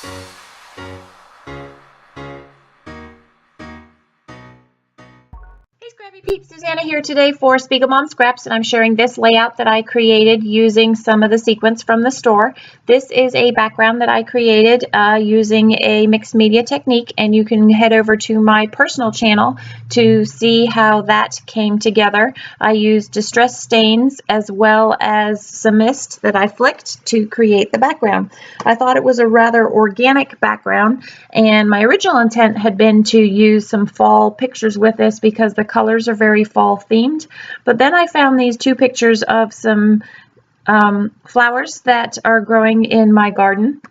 Hey Scrappy Peeps, Suzanna here today for SpiegelMom Scraps, and I'm sharing this layout that I created using some of the sequins from the store. This is a background that I created using a mixed media technique, and you can head over to my personal channel to see how that came together. I used distress stains as well as some mist that I flicked to create the background. I thought it was a rather organic background, and my original intent had been to use some fall pictures with this because the colors are very fall themed. But then I found these two pictures of some flowers that are growing in my garden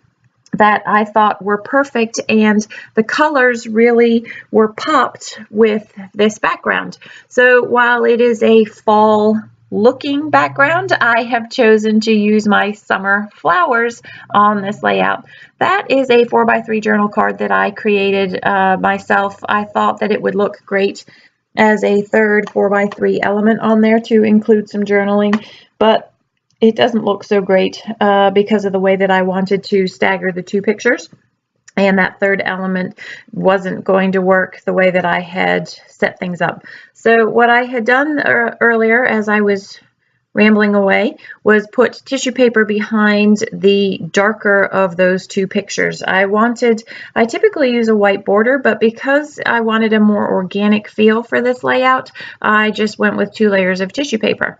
that I thought were perfect, and the colors really were popped with this background. So while it is a fall looking background, I have chosen to use my summer flowers on this layout. That is a 4x3 journal card that I created myself. I thought that it would look great as a third 4x3 element on there to include some journaling, but it doesn't look so great because of the way that I wanted to stagger the two pictures, and that third element wasn't going to work the way that I had set things up. So what I had done earlier, as I was rambling away, was put tissue paper behind the darker of those two pictures. I typically use a white border, but because I wanted a more organic feel for this layout, I just went with 2 layers of tissue paper.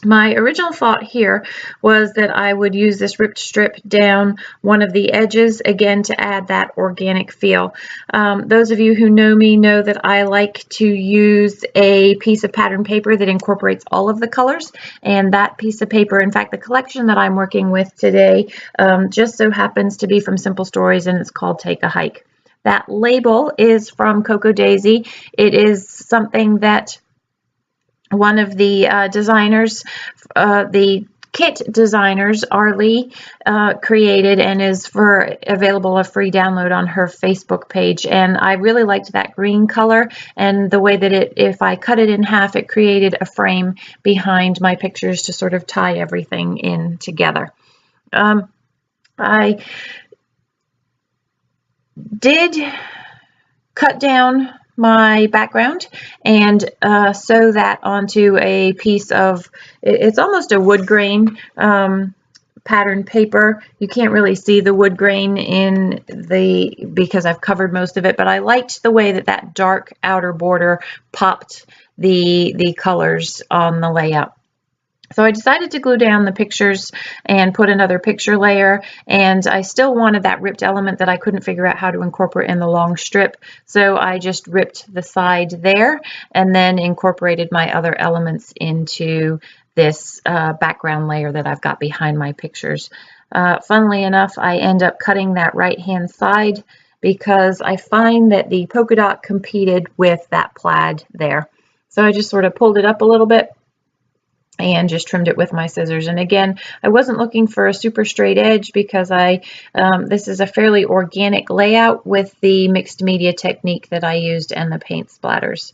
My original thought here was that I would use this ripped strip down one of the edges, again, to add that organic feel. Those of you who know me know that I like to use a piece of pattern paper that incorporates all of the colors, and that piece of paper, in fact, the collection that I'm working with today, just so happens to be from Simple Stories, and it's called Take a Hike. That label is from Cocoa Daisy. It is something that one of the designers, the kit designers, Arsty, created, and is available a free download on her Facebook page. And I really liked that green color and the way that if I cut it in half, it created a frame behind my pictures to sort of tie everything in together. I did cut down my background and sew that onto a piece of, it's almost a wood grain pattern paper. You can't really see the wood grain because I've covered most of it, but I liked the way that dark outer border popped the colors on the layout. So I decided to glue down the pictures and put another picture layer, and I still wanted that ripped element that I couldn't figure out how to incorporate in the long strip. So I just ripped the side there and then incorporated my other elements into this background layer that I've got behind my pictures. Funnily enough, I end up cutting that right-hand side because I find that the polka dot competed with that plaid there. So I just sort of pulled it up a little bit and just trimmed it with my scissors. And again, I wasn't looking for a super straight edge because this is a fairly organic layout with the mixed media technique that I used and the paint splatters.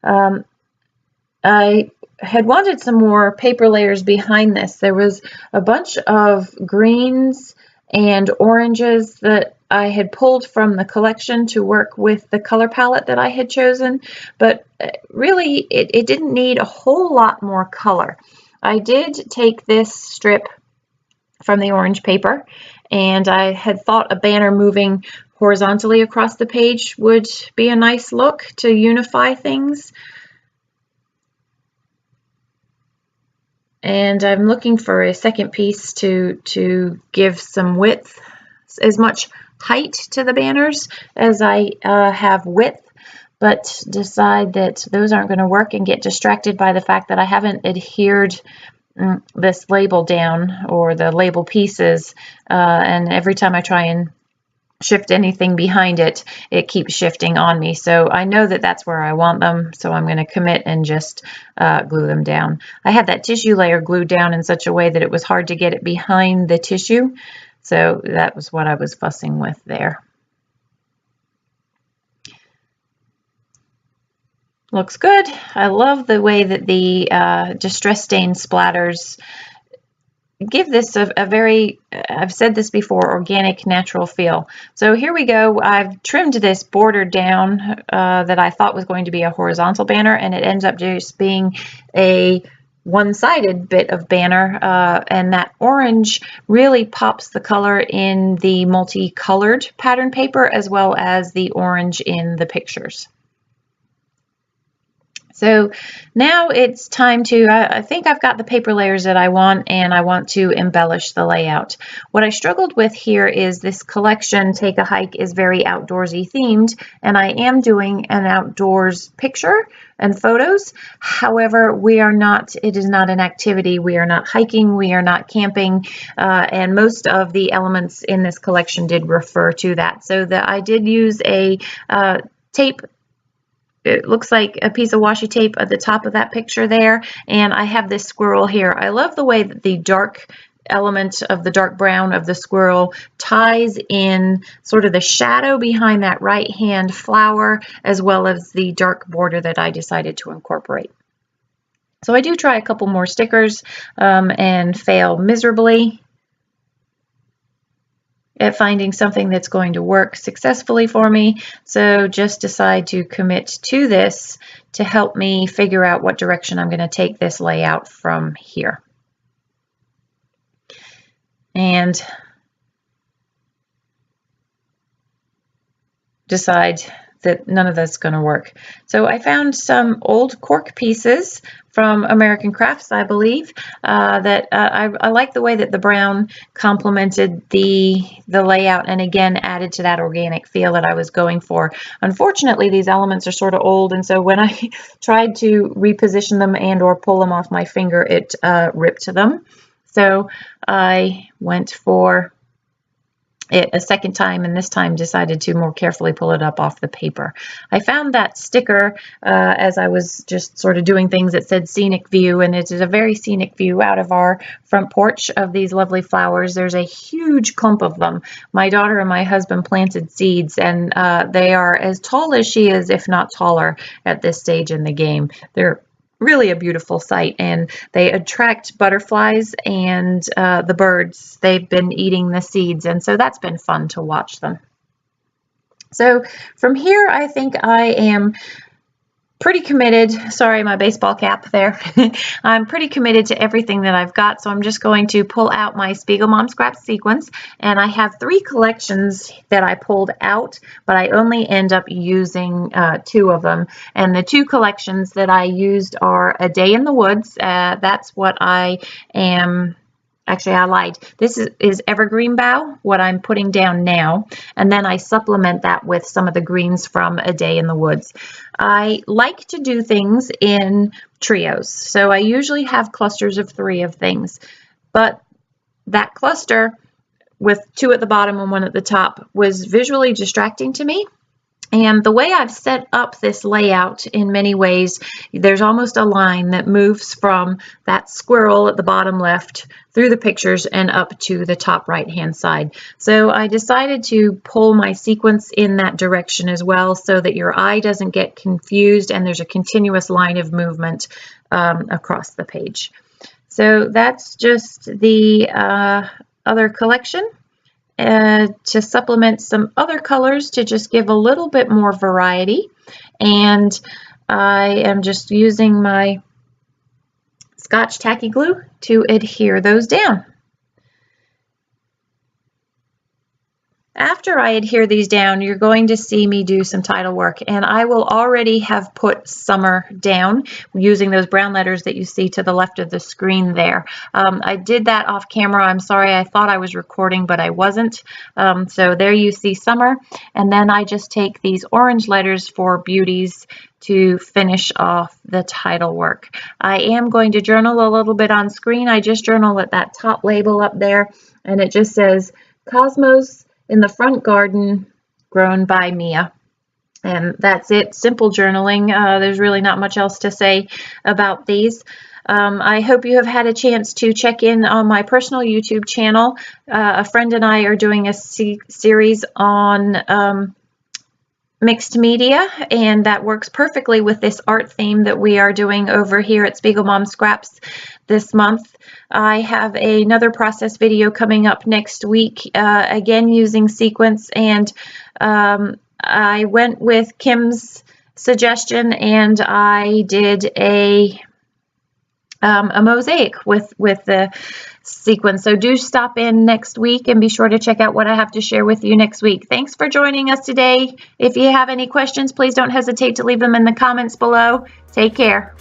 I had wanted some more paper layers behind this. There was a bunch of greens and oranges that I had pulled from the collection to work with the color palette that I had chosen, but really it didn't need a whole lot more color. I did take this strip from the orange paper, and I had thought a banner moving horizontally across the page would be a nice look to unify things. And I'm looking for a second piece to give some width, as much height to the banners as I have width, but decide that those aren't going to work and get distracted by the fact that I haven't adhered this label down, or the label pieces, and every time I try and shift anything behind it, it keeps shifting on me. So I know that that's where I want them, so I'm going to commit and just glue them down. I had that tissue layer glued down in such a way that it was hard to get it behind the tissue, so that was what I was fussing with there. Looks good. I love the way that the distress stain splatters give this a very, I've said this before, organic, natural feel. So here we go. I've trimmed this border down that I thought was going to be a horizontal banner, and it ends up just being a one-sided bit of banner, and that orange really pops the color in the multicolored pattern paper as well as the orange in the pictures. So now it's time to, I think I've got the paper layers that I want, and I want to embellish the layout. What I struggled with here is this collection, Take a Hike, is very outdoorsy themed, and I am doing an outdoors picture and photos. However, we are not, it is not an activity. We are not hiking, we are not camping, and most of the elements in this collection did refer to that. So that I did use a tape. It looks like a piece of washi tape at the top of that picture there, and I have this squirrel here. I love the way that the dark element of the dark brown of the squirrel ties in sort of the shadow behind that right hand flower, as well as the dark border that I decided to incorporate. So I do try a couple more stickers and fail miserably at finding something that's going to work successfully for me. So just decide to commit to this to help me figure out what direction I'm going to take this layout from here. And decide that none of that's going to work. So I found some old cork pieces from American Crafts, I believe, that I like the way that the brown complemented the layout, and again added to that organic feel that I was going for. Unfortunately, these elements are sort of old, and so when I tried to reposition them and or pull them off my finger, it ripped them. So I went for it a second time, and this time decided to more carefully pull it up off the paper. I found that sticker as I was just sort of doing things that said scenic view, and it is a very scenic view out of our front porch of these lovely flowers. There's a huge clump of them. My daughter and my husband planted seeds, and they are as tall as she is, if not taller, at this stage in the game. They're really a beautiful sight, and they attract butterflies and the birds. They've been eating the seeds, and so that's been fun to watch them. So from here, I think I am pretty committed. Sorry, my baseball cap there. I'm pretty committed to everything that I've got, so I'm just going to pull out my SpiegelMom Scraps sequins, and I have 3 collections that I pulled out, but I only end up using 2 of them, and the 2 collections that I used are A Day in the Woods. That's what I am. Actually, I lied. This is Evergreen Bough, what I'm putting down now, and then I supplement that with some of the greens from A Day in the Woods. I like to do things in trios, so I usually have clusters of 3 of things, but that cluster with 2 at the bottom and 1 at the top was visually distracting to me. And the way I've set up this layout, in many ways, there's almost a line that moves from that squirrel at the bottom left through the pictures and up to the top right hand side. So I decided to pull my sequence in that direction as well, so that your eye doesn't get confused and there's a continuous line of movement across the page. So that's just the other collection. To supplement some other colors to just give a little bit more variety, and I am just using my Scotch tacky glue to adhere those down. After I adhere these down, you're going to see me do some title work, and I will already have put summer down using those brown letters that you see to the left of the screen there. I did that off camera. I'm sorry, I thought I was recording, but I wasn't. So there you see summer, and then I just take these orange letters for Beauties to finish off the title work. I am going to journal a little bit on screen. I just journal at that top label up there, and it just says Cosmos in the Front Garden, grown by Mia. And that's it, simple journaling. There's really not much else to say about these. I hope you have had a chance to check in on my personal YouTube channel. A friend and I are doing a series on mixed media, and that works perfectly with this art theme that we are doing over here at SpiegelMom Scraps this month. I have another process video coming up next week, again using sequins, and I went with Kim's suggestion and I did a mosaic with the sequins. So do stop in next week and be sure to check out what I have to share with you next week. Thanks for joining us today. If you have any questions, please don't hesitate to leave them in the comments below. Take care.